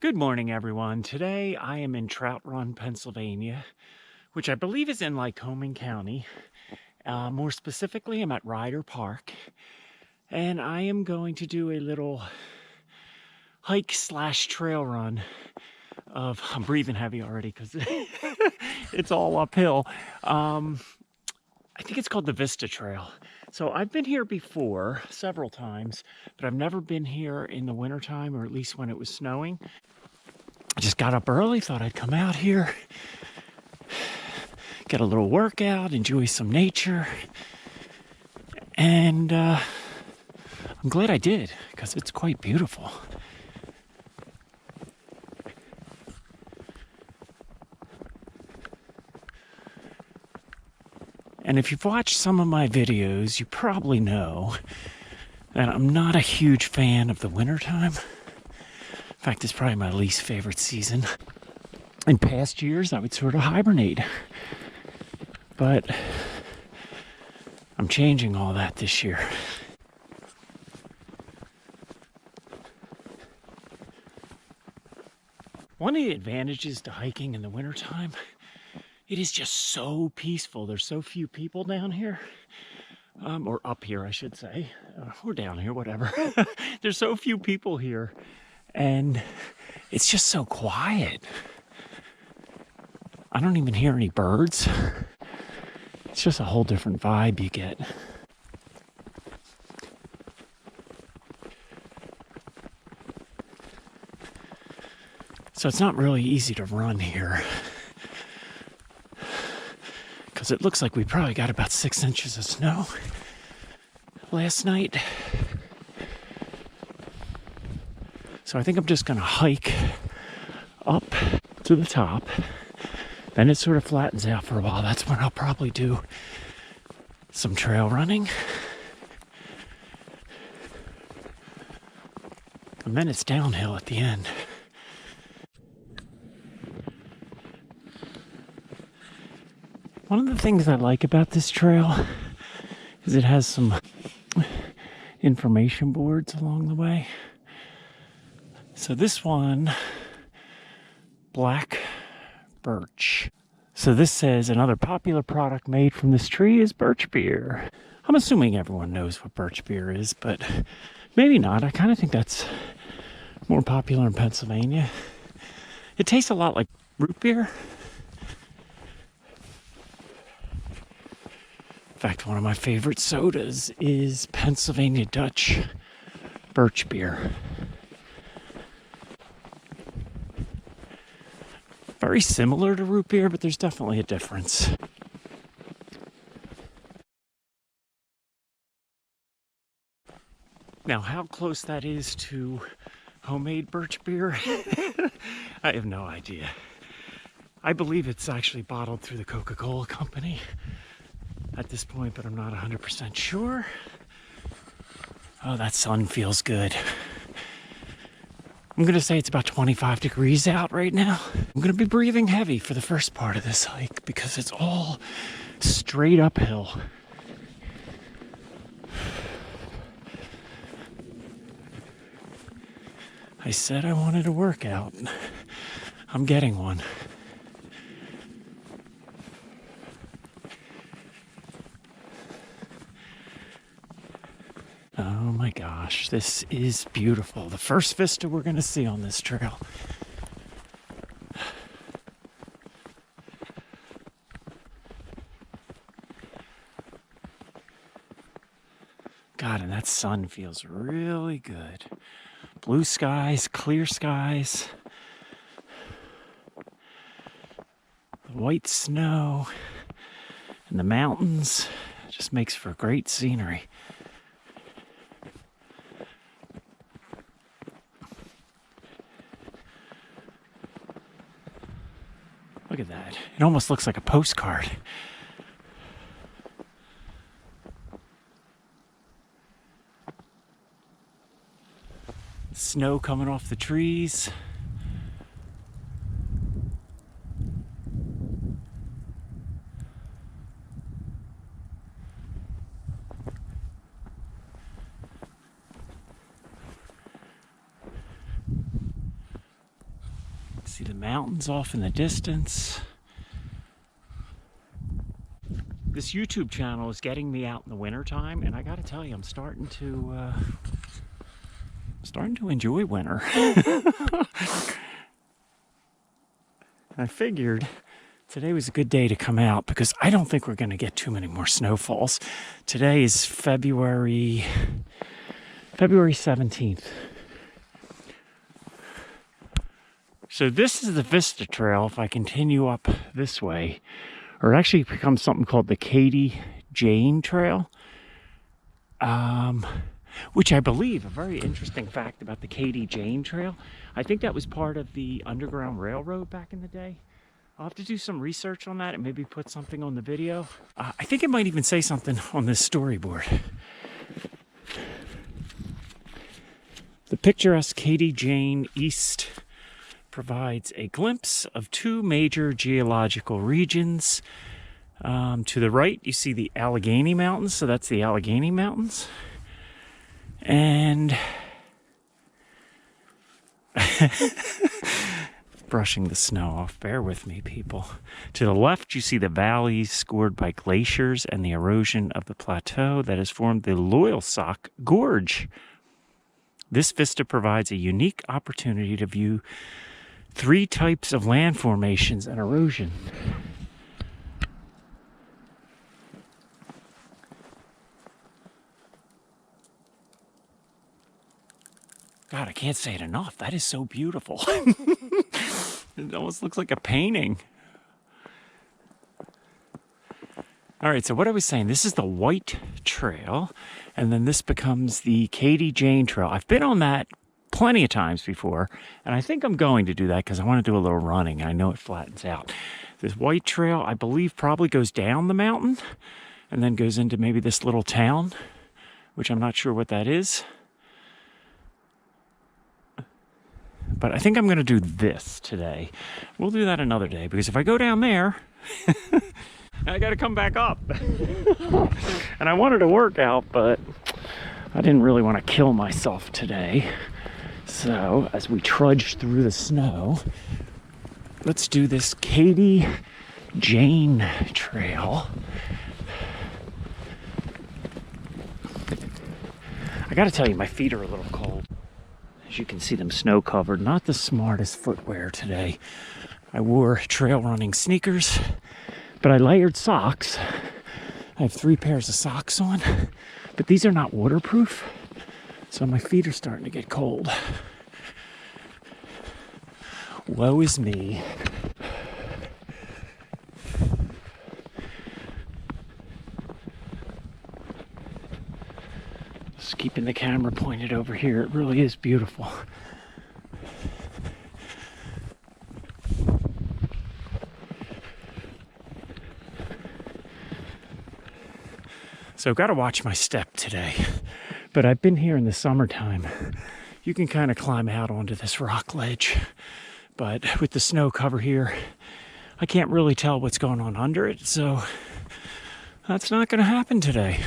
Good morning, everyone. Today I am in Trout Run, Pennsylvania, which I believe is in Lycoming County. More specifically, I'm at Ryder Park, and I am going to do a little hike slash trail run of, I'm breathing heavy already because it's all uphill. I think it's called the Vista Trail. So I've been here before several times, but I've never been here in the wintertime, or at least when it was snowing. I just got up early, thought I'd come out here, get a little workout, enjoy some nature, and I'm glad I did, because it's quite beautiful. And if you've watched some of my videos, you probably know that I'm not a huge fan of the wintertime. In fact, it's probably my least favorite season. In past years, I would sort of hibernate. But I'm changing all that this year. One of the advantages to hiking in the wintertime, it is just so peaceful. There's so few people down here. Or up here, I should say. Or down here, whatever. There's so few people here. And it's just so quiet. I don't even hear any birds. It's just a whole different vibe you get. So it's not really easy to run here, because it looks like we probably got about 6 inches of snow last night. So I think I'm just going to hike up to the top. Then it sort of flattens out for a while. That's when I'll probably do some trail running. And then it's downhill at the end. One of the things I like about this trail is it has some information boards along the way. So this one, black birch. So this says another popular product made from this tree is birch beer. I'm assuming everyone knows what birch beer is, but maybe not. I kind of think that's more popular in Pennsylvania. It tastes a lot like root beer. In fact, one of my favorite sodas is Pennsylvania Dutch birch beer. Very similar to root beer, but there's definitely a difference. Now, how close that is to homemade birch beer, I have no idea. I believe it's actually bottled through the Coca-Cola company at this point, but I'm not 100% sure. Oh, that sun feels good. I'm going to say it's about 25 degrees out right now. I'm going to be breathing heavy for the first part of this hike because it's all straight uphill. I said I wanted a workout. I'm getting one. Oh my gosh, this is beautiful. The first vista we're going to see on this trail. God, and that sun feels really good. Blue skies, clear skies. The white snow and the mountains. It just makes for great scenery. Look at that. It almost looks like a postcard. Snow coming off the trees. See the mountains off in the distance. This YouTube channel is getting me out in the wintertime, and I gotta tell you, I'm starting to enjoy winter. I figured today was a good day to come out because I don't think we're gonna get too many more snowfalls. Today is February 17th. So this is the Vista Trail. If I continue up this way, or it actually becomes something called the Katy Jane Trail, which I believe, a very interesting fact about the Katy Jane Trail, I think that was part of the Underground Railroad back in the day. I'll have to do some research on that and maybe put something on the video. I think it might even say something on this storyboard. The picturesque Katy Jane East provides a glimpse of two major geological regions. To the right, you see the Allegheny Mountains, so that's the Allegheny Mountains. And brushing the snow off, bear with me, people. To the left, you see the valleys scored by glaciers and the erosion of the plateau that has formed the Loyalsock Gorge. This vista provides a unique opportunity to view three types of land formations and erosion. God, I can't say it enough. That is so beautiful. It almost looks like a painting. All right, so what I was saying, this is the White Trail, and then this becomes the Katy Jane Trail. I've been on that plenty of times before, and I think I'm going to do that because I want to do a little running. I know it flattens out. This White Trail, I believe, probably goes down the mountain and then goes into maybe this little town, which I'm not sure what that is. But I think I'm going to do this today. We'll do that another day, because if I go down there, I got to come back up. And I wanted to work out, but I didn't really want to kill myself today. So as we trudge through the snow, let's do this Katy Jane Trail. I got to tell you, my feet are a little cold. As you can see them snow covered. Not the smartest footwear today. I wore trail running sneakers, but I layered socks. I have 3 pairs of socks on, but these are not waterproof, so my feet are starting to get cold. Woe is me. Just keeping the camera pointed over here. It really is beautiful. So I've got to watch my step today. But I've been here in the summertime. You can kind of climb out onto this rock ledge. But with the snow cover here, I can't really tell what's going on under it. So that's not going to happen today.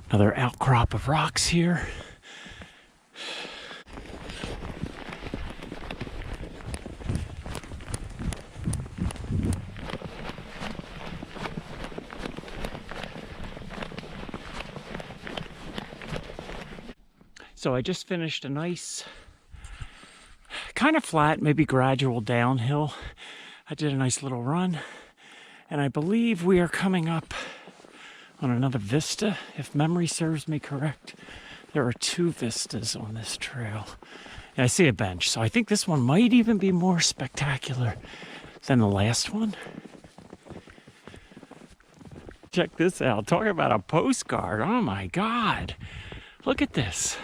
Another outcrop of rocks here. So I just finished a nice, kind of flat, maybe gradual downhill. I did a nice little run, and I believe we are coming up on another vista, if memory serves me correct. There are 2 vistas on this trail. And I see a bench, so I think this one might even be more spectacular than the last one. Check this out. Talk about a postcard. Oh my God. Look at this.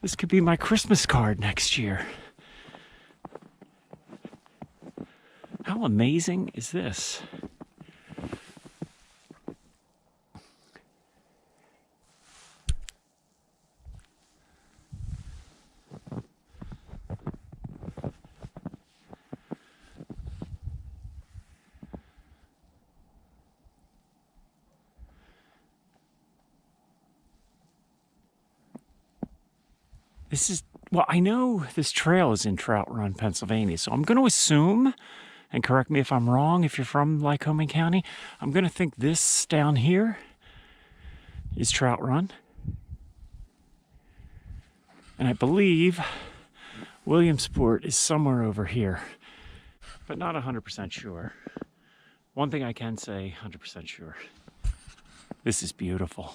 This could be my Christmas card next year. How amazing is this? This is, well, I know this trail is in Trout Run, Pennsylvania, so I'm going to assume, and correct me if I'm wrong if you're from Lycoming County, I'm going to think this down here is Trout Run. And I believe Williamsport is somewhere over here, but not 100% sure. One thing I can say 100% sure. This is beautiful.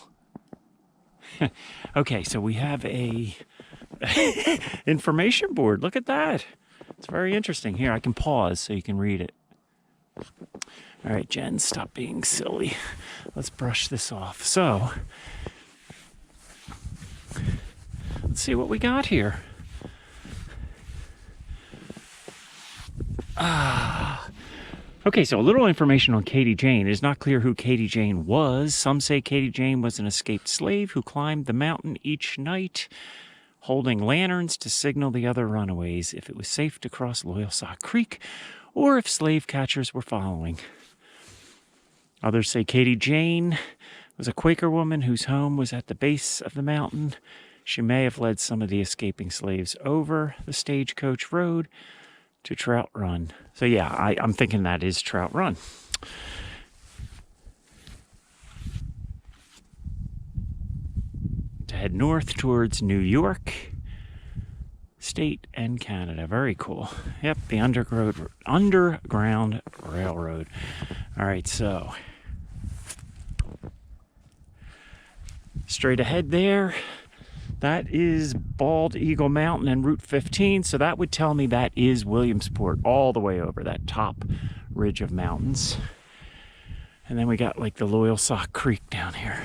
Okay, so we have a information board. Look at that. It's very interesting. Here, I can pause so you can read it. All right, Jen, stop being silly. Let's brush this off. So, let's see what we got here. Okay, so a little information on Katy Jane. It is not clear who Katy Jane was. Some say Katy Jane was an escaped slave who climbed the mountain each night, holding lanterns to signal the other runaways if it was safe to cross Loyalsock Creek or if slave catchers were following. Others say Katy Jane was a Quaker woman whose home was at the base of the mountain. She may have led some of the escaping slaves over the Stagecoach Road to Trout Run. So yeah, I'm thinking that is Trout Run. To head north towards New York State and Canada. Very cool. Yep, the Underground Railroad. All right, so straight ahead there, that is Bald Eagle Mountain and Route 15, so that would tell me that is Williamsport all the way over that top ridge of mountains. And then we got like the Loyalsock Creek down here.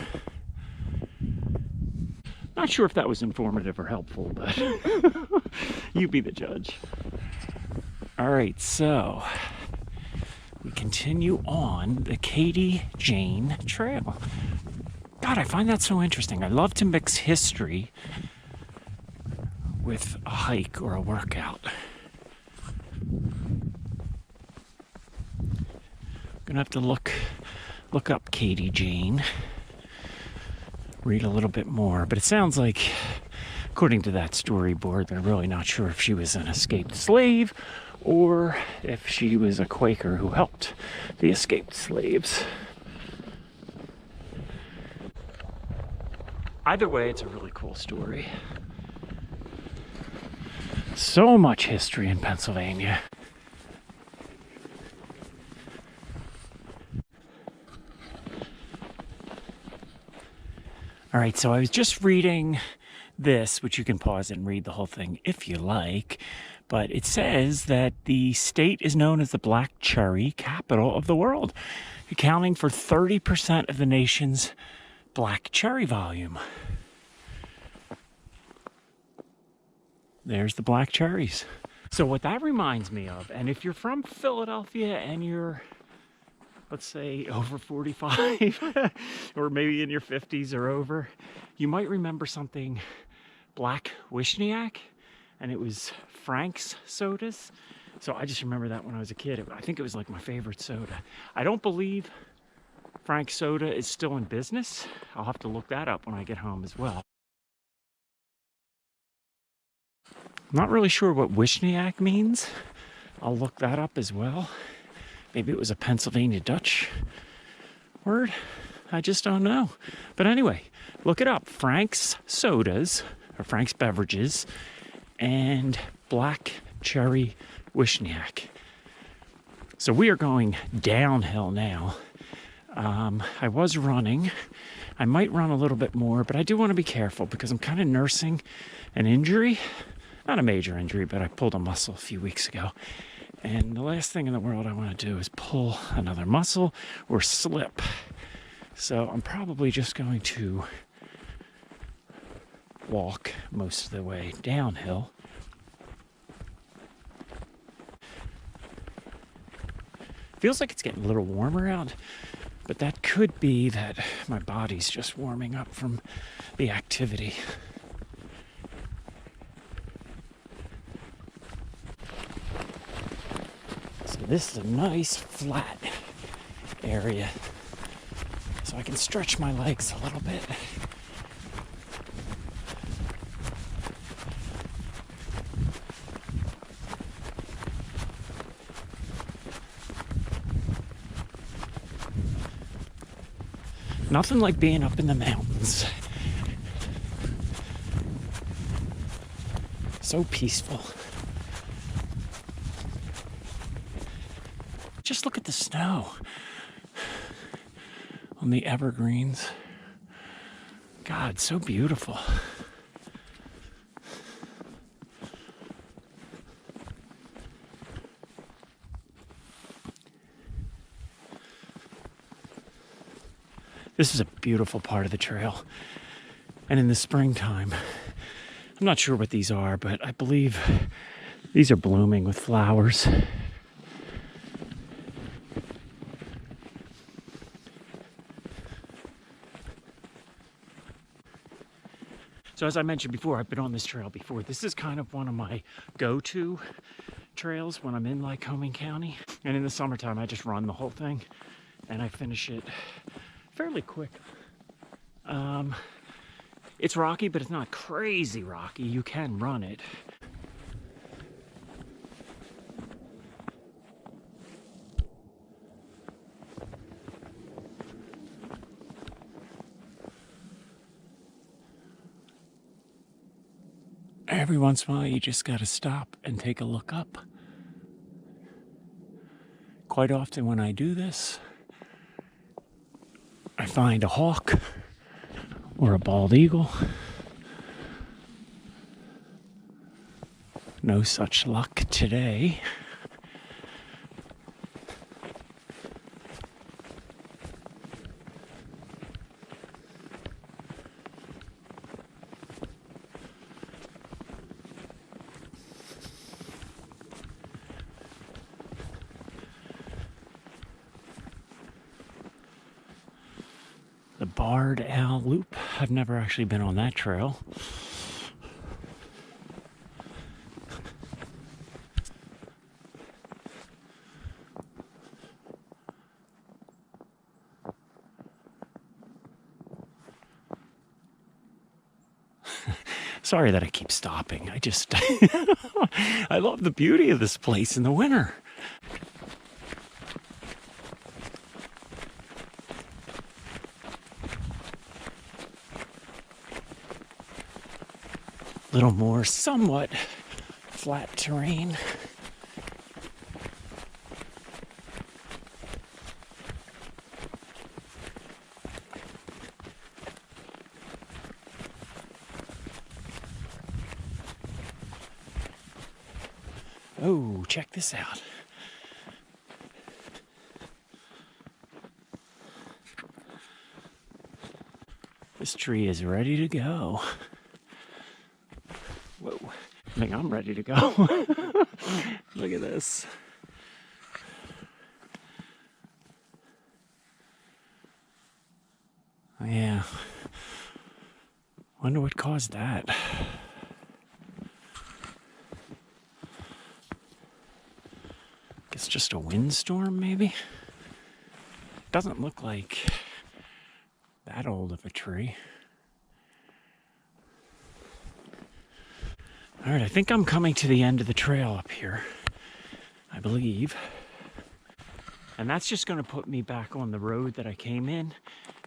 Not sure if that was informative or helpful, but you be the judge. All right, so we continue on the Katy Jane Trail. God, I find that so interesting. I love to mix history with a hike or a workout. I'm gonna have to look up Katy Jane, read a little bit more, but it sounds like, according to that storyboard, they're really not sure if she was an escaped slave or if she was a Quaker who helped the escaped slaves. Either way, it's a really cool story. So much history in Pennsylvania. All right, so I was just reading this, which you can pause and read the whole thing if you like, but it says that the state is known as the black cherry capital of the world, accounting for 30% of the nation's black cherry volume. There's the black cherries. So what that reminds me of, and if you're from Philadelphia and you're, let's say, over 45 or maybe in your 50s or over, you might remember something black Wishniak, and it was Frank's sodas. So I just remember that when I was a kid. I think it was like my favorite soda. I don't believe Frank Soda is still in business. I'll have to look that up when I get home as well. I'm not really sure what Wishniak means. I'll look that up as well. Maybe it was a Pennsylvania Dutch word. I just don't know. But anyway, look it up. Frank's Sodas, or Frank's Beverages, and Black Cherry Wishniak. So we are going downhill now. I was running. I might run a little bit more, but I do want to be careful because I'm kind of nursing an injury. Not a major injury, but I pulled a muscle a few weeks ago. And the last thing in the world I want to do is pull another muscle or slip. So I'm probably just going to walk most of the way downhill. Feels like it's getting a little warmer out, but that could be that my body's just warming up from the activity. So this is a nice flat area, so I can stretch my legs a little bit. Nothing like being up in the mountains. So peaceful. Just look at the snow on the evergreens. God, so beautiful. This is a beautiful part of the trail. And in the springtime, I'm not sure what these are, but I believe these are blooming with flowers. So as I mentioned before, I've been on this trail before. This is kind of one of my go-to trails when I'm in Lycoming County. And in the summertime, I just run the whole thing and I finish it fairly quick. It's rocky, but it's not crazy rocky. You can run it. Every once in a while, you just gotta stop and take a look up. Quite often when I do this, I find a hawk or a bald eagle. No such luck today. The Barred Owl Loop. I've never actually been on that trail. Sorry that I keep stopping. I just, I love the beauty of this place in the winter. Little more somewhat flat terrain. Oh, check this out. This tree is ready to go. Whoa, I think I'm ready to go. Look at this. Oh, yeah. Wonder what caused that. It's just a windstorm, maybe? Doesn't look like that old of a tree. All right, I think I'm coming to the end of the trail up here, I believe. And that's just gonna put me back on the road that I came in,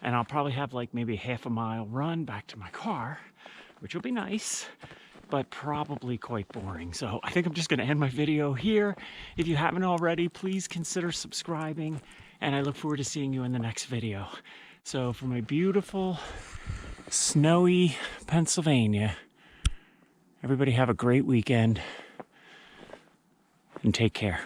and I'll probably have like maybe a half a mile run back to my car, which will be nice, but probably quite boring. So I think I'm just gonna end my video here. If you haven't already, please consider subscribing, and I look forward to seeing you in the next video. So for my beautiful, snowy Pennsylvania, everybody have a great weekend and take care.